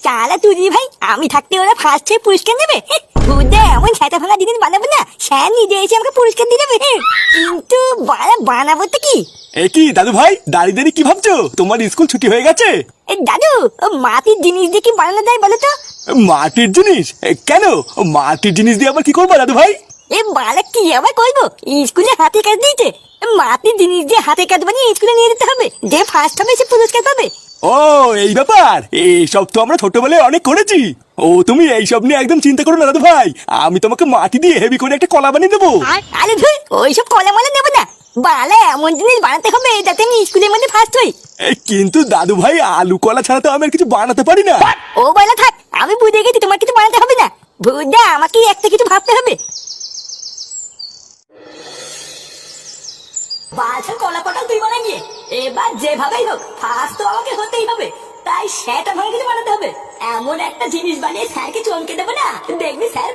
চালা তুই ভাই, আমি থাকতে ওরা ফার্স্ট হয়ে পুরস্কার দেবে? বুঝে এমন ছাতা ভাঙা জিনিস বানাবো না, স্যার নিজে এসে আমাকে পুরস্কার দিয়ে দেবে। কিন্তু বানাবো তো কি? এ কি দাদু ভাই, দাঁড়িয়ে দাঁড়িয়ে কি ভাবছো? তোমার স্কুল ছুটি হয়ে গেছে? দাদু, মাটির জিনিস দিয়ে কি বানানো যায় বলো তো? মাটির জিনিস? কেন মাটির জিনিস দিয়ে আবার কি করবো দাদু ভাই? বালা কি আবার করবো, স্কুলে হাতে কাজ দিয়েছে, মাটির জিনিস দিয়ে হাতে কাজ বানিয়ে স্কুলে নিয়ে যেতে হবে, যে ফার্স্ট হবে সে পুরস্কার পাবে। ও এই ব্যাপার, এইসব তো আমরা ছোটবেলায় অনেক করেছি। ও তুমি এইসব নিয়ে একদম চিন্তা করো না দাদু ভাই, আমি তোমাকে মাটি দিয়ে হেভি করে একটা কলা বানিয়ে দেবো। আরে ধুই, ওইসব কলা মলা নেবো না, বালা এমন জিনিস বানাতে হবে যাতে আমি স্কুলের মধ্যে ফার্স্ট হই। কিন্তু দাদু ভাই, আলু কলা ছাড়া তো আমি আর কিছু বানাতে পারি না। ও বালা থাক, আমি বুঝে গেছি তোমার কিছু বানাতে হবে না, বুঝা আমাকে একটা কিছু ভাবতে হবে। বাছা কলা পটাল তুই বানা গিয়ে, এবার যেভাবেই হোক ফার্স্ট তো আমাকে হতেই হবে। তাই সেটা ভালো কিছু বানাতে হবে, এমন একটা জিনিস বানিয়ে স্যারকে চমকে দেবো না, দেখবি স্যার